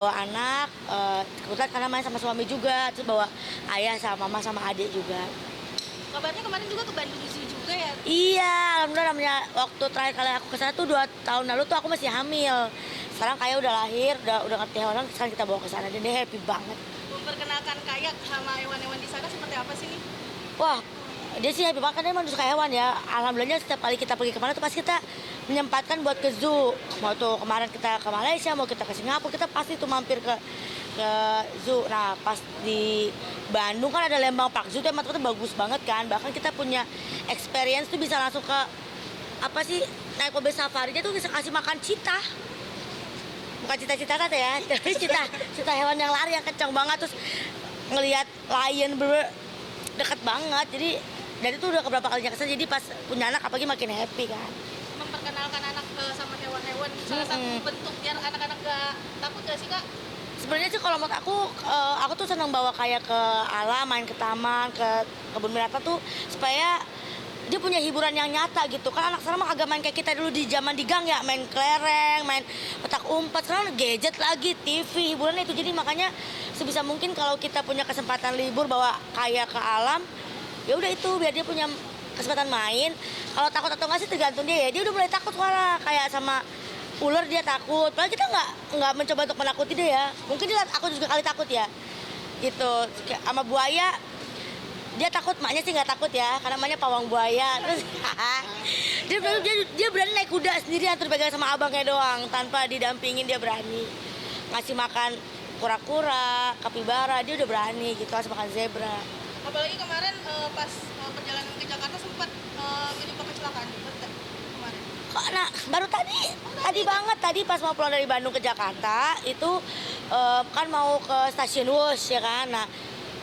bawa anak, kebetulan karena main sama suami juga, terus bawa ayah sama mama sama adik juga. Kabarnya kemarin juga ke Bandung Zoo juga ya? Iya, alhamdulillah namanya waktu terakhir kali aku kesana tuh 2 tahun lalu tuh aku masih hamil. Sekarang kayak udah lahir, udah ngerti hewan, sekarang kita bawa ke sana dan dia happy banget. Memperkenalkan kayak sama hewan-hewan di sana seperti apa sih nih? Wah, dia sih happy banget, kan dia emang suka hewan ya. Alhamdulillahnya setiap kali kita pergi kemana tuh pasti kita menyempatkan buat ke zoo. Mau tuh kemarin kita ke Malaysia, mau kita ke Singapura, kita pasti tuh mampir ke zoo. Nah, pas di Bandung kan ada Lembang Park Zoo tuh emang tempatnya bagus banget kan. Bahkan kita punya experience tuh bisa langsung ke apa sih, naik mobil safari dia tuh bisa kasih makan citah. Bukan cita-cita tante ya, tapi cita hewan yang lari yang kencang banget, terus ngelihat lion deket banget. Jadi dari itu udah keberapa kalinya kesana, jadi pas punya anak apalagi makin happy kan. Memperkenalkan anak sama hewan-hewan salah satu bentuk biar anak-anak gak takut gak sih kak? Sebenarnya sih kalau menurut aku tuh senang bawa kayak ke alam, main ke taman, ke kebun binatang tuh supaya dia punya hiburan yang nyata gitu kan. Anak sekarang mah agak main kayak kita dulu di zaman di gang ya, main kelereng, main petak umpet. Sekarang gadget lagi, TV, hiburannya itu. Jadi makanya sebisa mungkin kalau kita punya kesempatan libur bawa kayak ke alam, ya udah itu biar dia punya kesempatan main. Kalau takut atau nggak sih tergantung dia ya. Dia udah mulai takut suara kayak sama ular dia takut. Padahal kita nggak mencoba untuk menakuti dia ya. Mungkin dia aku juga kali takut ya. Gitu. Sama buaya dia takut, maknya sih nggak takut ya karena maknya pawang buaya. Terus dia berani naik kuda sendirian terus pegang sama abangnya doang tanpa didampingin. Dia berani ngasih makan kura-kura, kapibara, dia udah berani gitu, ngasih makan zebra. Apalagi kemarin pas perjalanan ke Jakarta sempat menyebabkan kecelakaan kemarin. Nah, baru tadi banget, tadi pas mau pulang dari Bandung ke Jakarta itu kan mau ke stasiun Wush ya kan. Nah,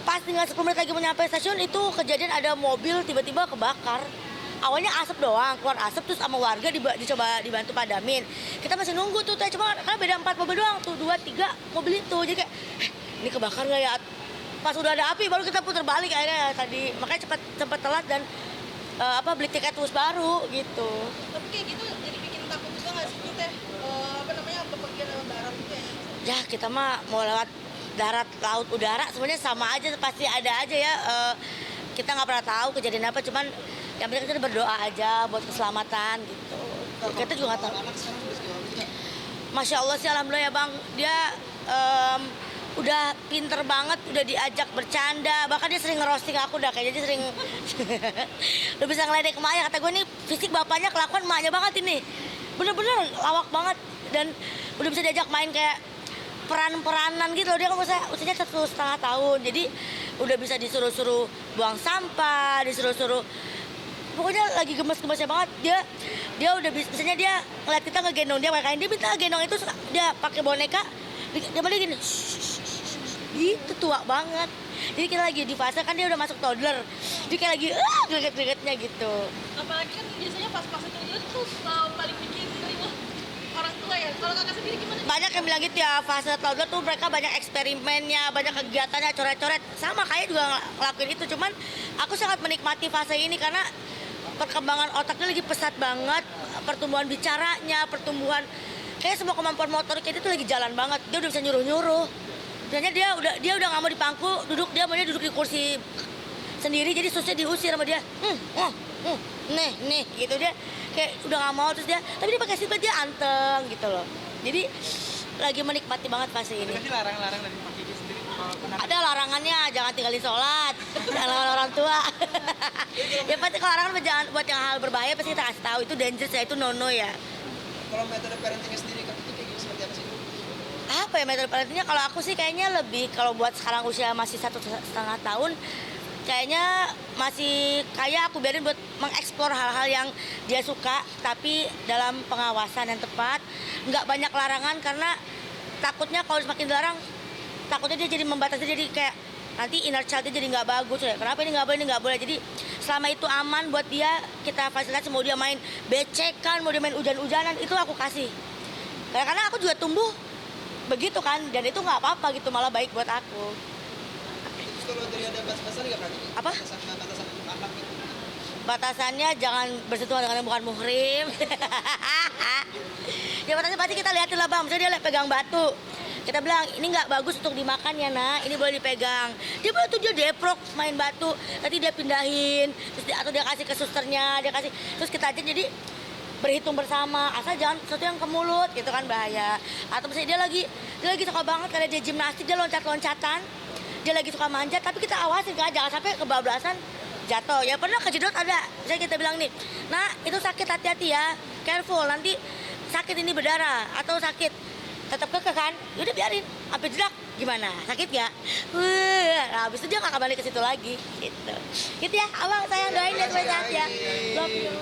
pas tinggal 10 menit lagi mau nyampe stasiun itu kejadian ada mobil tiba-tiba kebakar. Awalnya asap doang, keluar asap terus sama warga dicoba dibantu padamin. Kita masih nunggu tuh, cuma karena beda 4 mobil doang tuh, 2, 3 mobil itu. Jadi kayak ini kebakar nggak ya? Pas udah ada api baru kita putar balik akhirnya tadi. Makanya cepet telat dan beli tiket bus baru gitu. Tapi kayak gitu jadi bikin takut juga nggak sih teh? Bepergian lewat darat gitu ya? Ya kita mah mau lewat darat, laut, udara semuanya sama aja, pasti ada aja ya. Kita nggak pernah tahu kejadian apa, cuman yang penting kita berdoa aja buat keselamatan gitu. Kita juga nggak tahu. Masya Allah sih, alhamdulillah ya bang, dia udah pinter banget, udah diajak bercanda, bahkan dia sering ngerosting aku dah, kayaknya dia sering udah bisa ngeledek emaknya. Kata gue nih fisik bapaknya kelakuan emaknya banget ini, bener-bener lawak banget. Dan udah bisa diajak main kayak peran-peranan gitu loh. Dia kan usianya 1,5 tahun, jadi udah bisa disuruh-suruh buang sampah, disuruh-suruh, pokoknya lagi gemes-gemesnya banget. Dia udah misalnya dia ngeliat kita ngegendong dia kayak dia minta gendong itu, dia pakai boneka, dia malah gini gitu, tua banget. Jadi kita lagi di fase kan dia udah masuk toddler, dia kayak lagi greget-gregetnya gitu. Apalagi kan biasanya pas itu tuh paling bikin ngeri orang tua ya. Kalau kakak sendiri gimana? Banyak yang bilang gitu ya, fase toddler tuh mereka banyak eksperimennya, banyak kegiatannya, coret-coret. Sama kayak juga ngelakuin itu, cuman aku sangat menikmati fase ini karena perkembangan otaknya lagi pesat banget, pertumbuhan bicaranya, pertumbuhan kayak semua kemampuan motorik itu lagi jalan banget. Dia udah bisa nyuruh-nyuruh. Biasanya dia udah nggak mau di pangku duduk, dia maunya duduk di kursi sendiri, jadi susnya diusir sama dia. Nih gitu, dia kayak udah nggak mau, terus tapi dia pakai seatbelt, dia anteng gitu loh. Jadi lagi menikmati banget fase ini. Berarti larang-larang dari Pak Kiki sendiri Ada larangannya, jangan tinggalin sholat, jangan lawan orang tua. Ya pasti kalau larangan jangan buat yang hal berbahaya pasti kita kasih tahu, itu dangerous ya, itu no ya. Kalau metode parentingnya sendiri Kak Kiki kayak gitu seperti apa sih? Apa ya metode parentingnya? Kalau aku sih kayaknya lebih, kalau buat sekarang usia masih 1,5 tahun, kayaknya masih kayak aku biarin buat mengeksplor hal-hal yang dia suka, tapi dalam pengawasan yang tepat. Nggak banyak larangan karena takutnya kalau semakin dilarang, takutnya dia jadi membatasi, jadi kayak nanti inner child-nya jadi nggak bagus ya. Kenapa ini nggak boleh? Jadi selama itu aman buat dia, kita fasilitasi. Mau dia main becekan, mau dia main hujan-hujanan, itu aku kasih. Karena aku juga tumbuh begitu kan, dan itu nggak apa-apa gitu, malah baik buat aku. Terus kalau dari ada batas-batasan nggak Kak Kiki? Apa? Batasan untuk anak gitu. Batasannya jangan bersentuhan dengan yang bukan muhrim. Ya batasnya pasti kita lihatin lah bang, misalnya dia pegang batu, Kita bilang ini nggak bagus untuk dimakan ya nak, ini boleh dipegang. Dia baru tuh dia deprok main batu, nanti dia pindahin, atau dia kasih ke susternya, dia kasih, terus kita aja jadi berhitung bersama, asal jangan sesuatu yang ke mulut gitu kan bahaya. Atau misalnya dia lagi suka banget karena dia gimnastik, dia loncat-loncatan, dia lagi suka manjat, tapi kita awasin kan jangan sampai kebablasan jatuh. Ya pernah kejedot ada, saya kita bilang nih, nah itu sakit, hati-hati ya, careful, nanti sakit ini berdarah atau sakit tetap kekeh kan, udah biarin, sampai jedak gimana, sakit gak? Nah habis itu dia gak balik ke situ lagi, gitu ya. Abang sayang doain ya supaya sehat ya, love you.